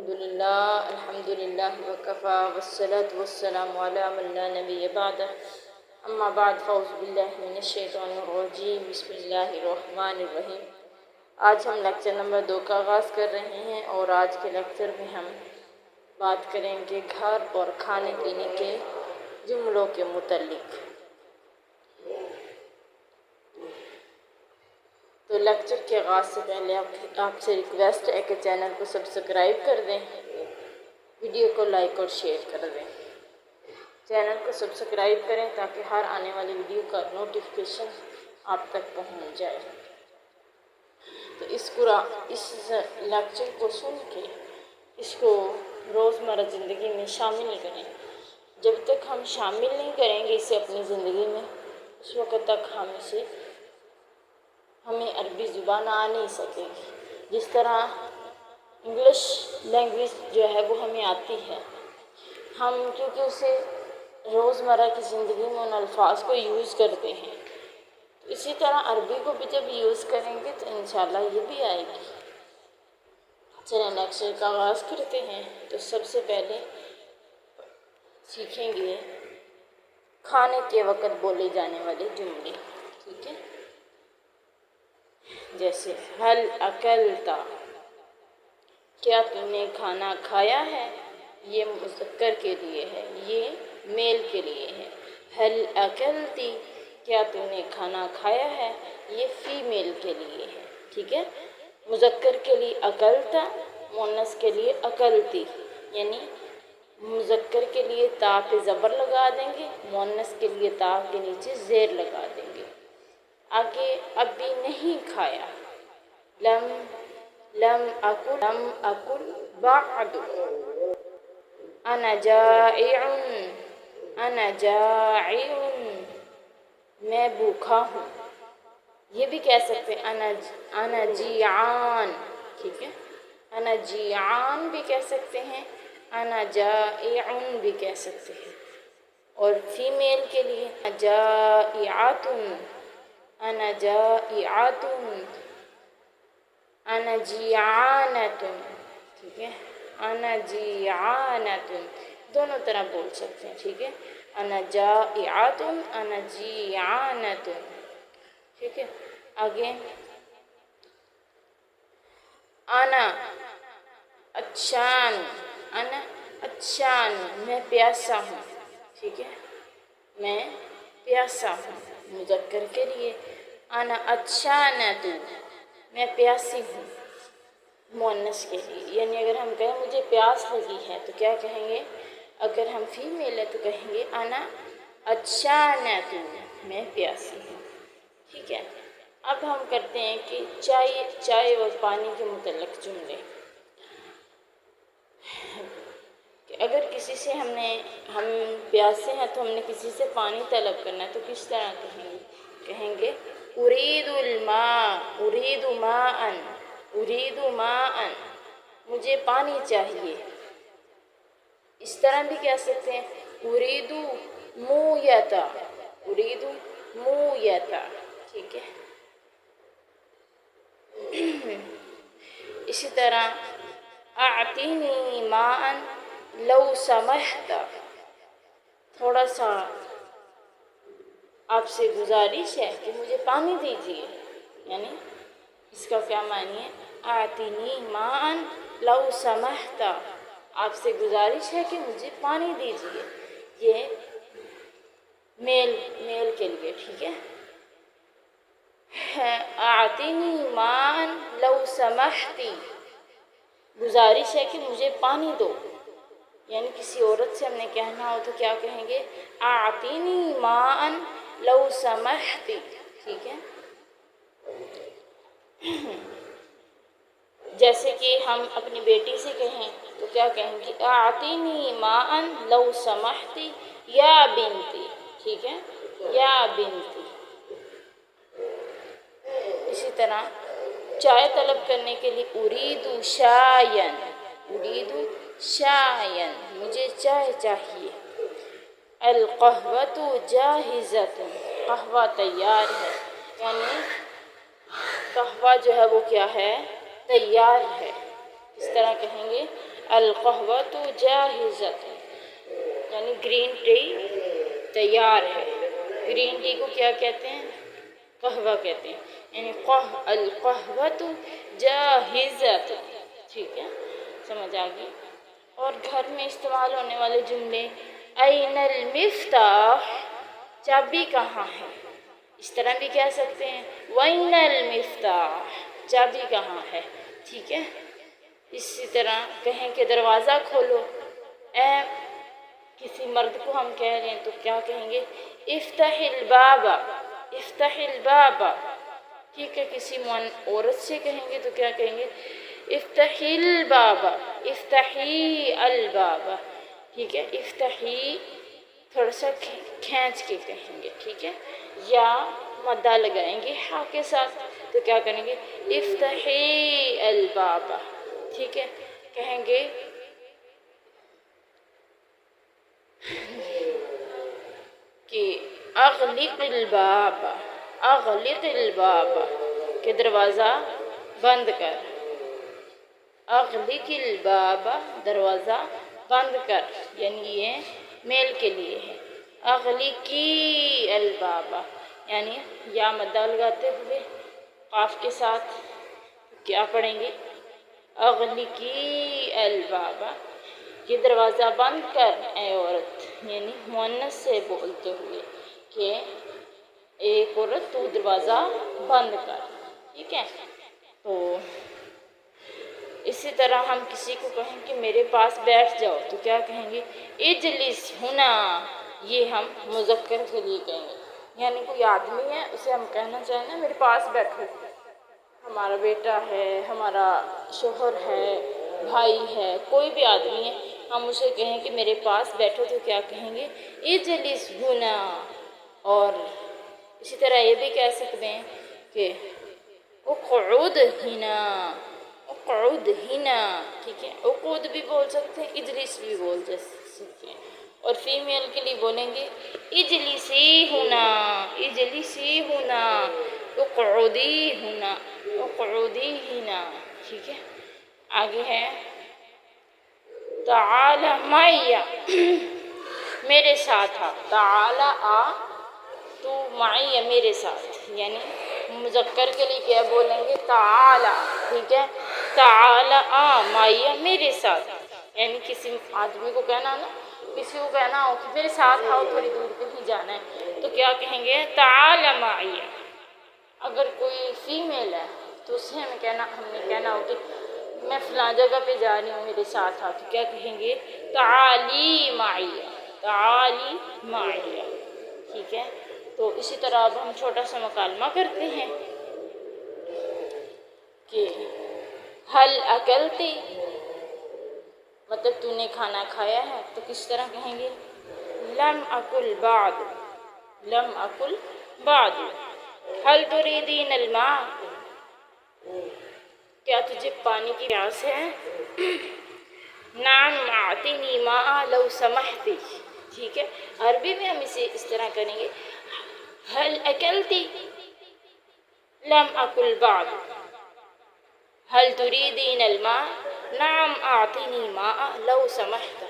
الحمدللہ وکفا والصلاة والسلام علی من لا نبی بعد اما بعد فاعوذ باللہ من الشیطان الرجیم بسم اللہ الرحمن الرحیم۔ آج ہم لیکچر نمبر 2 کا آغاز کر رہے ہیں اور آج کے لیکچر میں ہم بات کریں گے گھر اور کھانے پینے کے جملوں کے متعلق۔ تو لیکچر کے آغاز سے پہلے آپ سے ریکویسٹ ہے کہ چینل کو سبسکرائب کر دیں، ویڈیو کو لائک اور شیئر کر دیں، چینل کو سبسکرائب کریں تاکہ ہر آنے والی ویڈیو کا نوٹیفیکیشن آپ تک پہنچ جائے۔ تو اس لیکچر کو سن کے اس کو روزمرہ زندگی میں شامل کریں۔ جب تک ہم شامل نہیں کریں گے اسے اپنی زندگی میں، اس وقت تک ہمیں عربی زبان آ نہیں سکے گی۔ جس طرح انگلش لینگویج جو ہے وہ ہمیں آتی ہے، ہم کیونکہ اسے روزمرہ کی زندگی میں ان الفاظ کو یوز کرتے ہیں، تو اسی طرح عربی کو بھی جب یوز کریں گے تو انشاءاللہ یہ بھی آئے گی۔ چلیں لیکچر کا آغاز کرتے ہیں۔ تو سب سے پہلے سیکھیں گے کھانے کے وقت بولے جانے والے جملے، ٹھیک ہے؟ جیسے حل اکلتا، کیا تم نے کھانا کھایا ہے؟ یہ مذکر کے لیے ہے، یہ میل کے لیے ہے۔ حل اکلتی، کیا تم نے کھانا کھایا ہے؟ یہ فیمیل کے لیے ہے، ٹھیک ہے؟ مذکر کے لیے اکلتا، مؤنث کے لیے اکلتی، یعنی مذکر کے لیے تا پہ زبر لگا دیں گے، مؤنث کے لیے تا کے نیچے زیر لگا دیں گے۔ آگے ابھی نہیں کھایا، لم اکل بعد، انا جائع، میں بھوکا ہوں۔ یہ بھی کہہ سکتے ہیں انا جیعان، ٹھیک ہے؟ انا جیعان بھی کہہ سکتے ہیں، انا جائع بھی کہہ سکتے ہیں۔ اور فیمیل کے لیے جائعۃ، انا جائعۃ، انا جیعانۃ، ٹھیک ہے؟ انا جیعانۃ، دونوں طرح بول سکتے ہیں، ٹھیک ہے؟ انا جائعۃ، انا جیعانۃ، ٹھیک ہے؟ آگے انا عطشان، انا عطشان، میں پیاسا ہوں، ٹھیک ہے؟ میں پیاسا ہوں، مذکر کے لیے انا عطشانۃ، میں پیاسی ہوں، مؤنث کے لیے یعنی اگر ہم کہیں مجھے پیاس لگی ہے تو کیا کہیں گے؟ اگر ہم فیمیل ہے تو کہیں گے انا عطشانۃ، میں پیاسی ہوں، ٹھیک ہے؟ اب ہم کرتے ہیں کہ چائے اور پانی کے متعلق جملے۔ کہ اگر کسی سے ہم پیاسے ہیں تو ہم نے کسی سے پانی طلب کرنا ہے تو کس طرح کہیں گے؟ کہیں گے اريد الماء، اريد ماء، اريد ماء، مجھے پانی چاہیے۔ اس طرح بھی کہہ سکتے ہیں اريد موية، اريد موية، ٹھیک ہے؟ اسی طرح اعطنی ماء لو سمحت، تھوڑا سا آپ سے گزارش ہے کہ مجھے پانی دیجیے، یعنی اس کا کیا معنی ہے؟ اعطنی ماء لو سمحت، آپ سے گزارش ہے کہ مجھے پانی دیجیے، یہ میل کے لیے، ٹھیک ہے؟ اعطنی ماء لو سمحتی، گزارش ہے کہ مجھے پانی دو، یعنی کسی عورت سے ہم نے کہنا ہو تو کیا کہیں گے؟ اعطنی ماء لو سمحتی، ٹھیک ہے؟ جیسے کہ ہم اپنی بیٹی سے کہیں تو کیا کہیں گے؟ اعطنی ماء لو سمحتی یا بنتی، ٹھیک ہے؟ یا بنتی۔ اسی طرح چائے طلب کرنے کے لیے اريد شايا، اريد شايا، مجھے چائے چاہیے۔ القهوة جاهزة، قہوہ تیار ہے، یعنی قہوہ جو ہے وہ کیا ہے؟ تیار ہے۔ اس طرح کہیں گے القہوۃ جاہزۃ، یعنی گرین ٹی تیار ہے۔ گرین ٹی کو کیا کہتے ہیں؟ قہوہ کہتے ہیں، یعنی القہوۃ جاہزۃ، ٹھیک ہے، سمجھ آ گئی۔ اور گھر میں استعمال ہونے والے جملے، این المفتاح، چابی کہاں ہے، اس طرح بھی کہہ سکتے ہیں وین المفتاح، چابی کہاں ہے، ٹھیک ہے۔ اسی طرح کہیں کہ دروازہ کھولو، اے کسی مرد کو ہم کہہ رہے ہیں تو کیا کہیں گے؟ افتح الباب، افتح الباب، ٹھیک ہے۔ کسی عورت سے کہیں گے تو کیا کہیں گے؟ افتحی الباب، افتحی الباب، ٹھیک ہے۔ افتحی تھوڑا سا کھینچ کے کہیں گے، ٹھیک ہے، یا مدہ لگائیں گے ہاں کے ساتھ تو کیا کریں گے؟ افتحی الباب، ٹھیک ہے۔ کہیں گے کہ اغلق الباب، اغلق الباب، کہ دروازہ بند کر، اغلق الباب، دروازہ بند کر، یعنی یہ میل کے لیے ہے۔ اغلقی الباب، یعنی یا مدہ لگاتے ہوئے قاف کے ساتھ کیا پڑھیں گے؟ اغلقی الباب، کہ دروازہ بند کر اے عورت، یعنی مؤنث سے بولتے ہوئے کہ ایک عورت تو دروازہ بند کر، ٹھیک ہے۔ تو اسی طرح ہم کسی کو کہیں کہ میرے پاس بیٹھ جاؤ تو کیا کہیں گے؟ اجلس ہنا، یہ ہم مذکر کے لیے کہیں گے، یعنی کوئی آدمی ہے اسے ہم کہنا چاہیں نا میرے پاس بیٹھو، ہمارا بیٹا ہے، ہمارا شوہر ہے، بھائی ہے، کوئی بھی آدمی ہے، ہم اسے کہیں کہ میرے پاس بیٹھو تو کیا کہیں گے؟ اجلس ہنا۔ اور اسی طرح یہ بھی کہہ سکتے ہیں کہ اقعد ہنا، اقعد ہنا، ٹھیک ہے، اقعد بھی بول سکتے ہیں، اجلس بھی بول سکتے ہیں۔ اور فیمیل کے لیے بولیں گے اجلسی ہنا، اجلسی ہنا، اقعدی ہنا، اقعدی ہنا، ٹھیک ہے۔ آگے ہے تعال معی، میرے ساتھ آ، تعال آ تو معی میرے ساتھ، یعنی مذکر کے لیے کیا بولیں گے؟ تعال، ٹھیک ہے، تعال آ معی میرے ساتھ، یعنی کسی آدمی کو کہنا نا، کسی کو کہنا ہو کہ میرے ساتھ آؤ، تھوڑی دور کہیں جانا ہے تو کیا کہیں گے؟ تعال معی۔ اگر کوئی فیمیل ہے تو اسے ہم نے کہنا ہو کہ میں فلاں جگہ پہ جا رہی ہوں، میرے ساتھ آ، تو کیا کہیں گے؟ تعالی معی، تعالی معی، ٹھیک ہے۔ تو اسی طرح اب ہم چھوٹا سا مکالمہ کرتے ہیں کہ حل اکلتی، مطلب تو نے کھانا کھایا ہے، تو کس طرح کہیں گے؟ لم اکل بعد، لم اکل بعد۔ حل تریدین الماء، کیا تجھے پانی کی پیاس ہے؟ نعم اعطنی ماء لو سمحتی، ٹھیک ہے۔ عربی میں ہم اسے اس طرح کریں گے حل اکلتی لم اکل بعد، حل تریدین الماء نعم اعطنی ماء لو سمحت،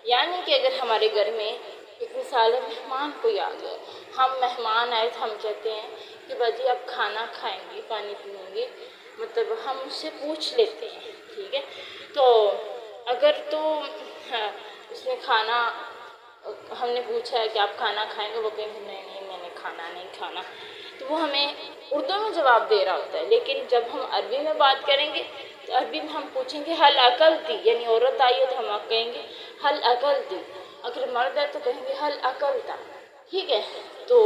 یعنی کہ اگر ہمارے گھر میں ایک مثال ہے مہمان کوئی آ گئے، ہم مہمان آئے تو ہم کہتے ہیں کہ باجی آپ کھانا کھائیں گے، پانی پئیں گے، مطلب ہم اس سے پوچھ لیتے ہیں، ٹھیک ہے۔ تو اگر تو اس نے کھانا، ہم نے پوچھا ہے کہ آپ کھانا کھائیں گے، وہ کہیں گے نہیں نہیں میں نے کھانا نہیں کھانا، تو وہ ہمیں اردو میں جواب دے رہا ہوتا ہے۔ لیکن جب ہم عربی میں بات کریں گے تو عربی میں ہم پوچھیں گے حل اکلتی، یعنی عورت آئی ہے تو ہم کہیں گے حل اکلتی، اگر مرد ہے تو کہیں گے حل اکلتا، ٹھیک ہے۔ تو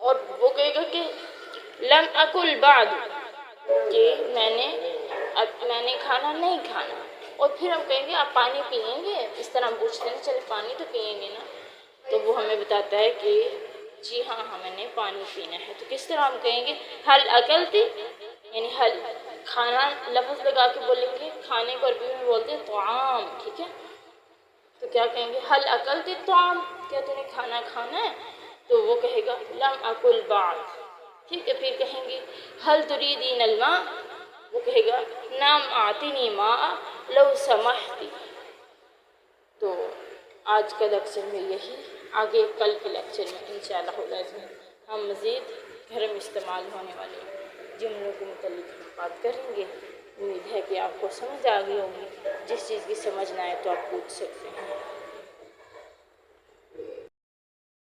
اور وہ کہے گا کہ لم اکل بعد، کہ میں نے کھانا نہیں کھانا، اور پھر ہم کہیں گے آپ پانی پئیں گے، اس طرح ہم پوچھتے ہیں چلے پانی تو پئیں گے نا، تو وہ ہمیں بتاتا ہے کہ جی ہاں ہمیں نے پانی پینا ہے، تو کس طرح ہم کہیں گے حل اکلتی، یعنی حل کھانا لفظ لگا کے بولیں گے، کھانے کو عربی میں بولتے ہیں طعام، ٹھیک ہے۔ تو کیا کہیں گے حل اکلتی طعام، کیا تو نے کھانا کھانا ہے، تو وہ کہے گا لم اکل بعد، ٹھیک ہے۔ پھر کہیں گے حل تریدین الماء، وہ کہے گا نام آتینی ماں لو سمحتی۔ تو آج کا لیکچر میں یہی، آگے کل کے لیکچر میں انشاءاللہ العزیز ہم مزید گھر میں استعمال ہونے والے جملوں کے متعلق ہم بات کریں گے۔ امید ہے کہ آپ کو سمجھ آ گئی ہوگی، جس چیز کی سمجھ نہ آئے تو آپ پوچھ سکتے ہیں۔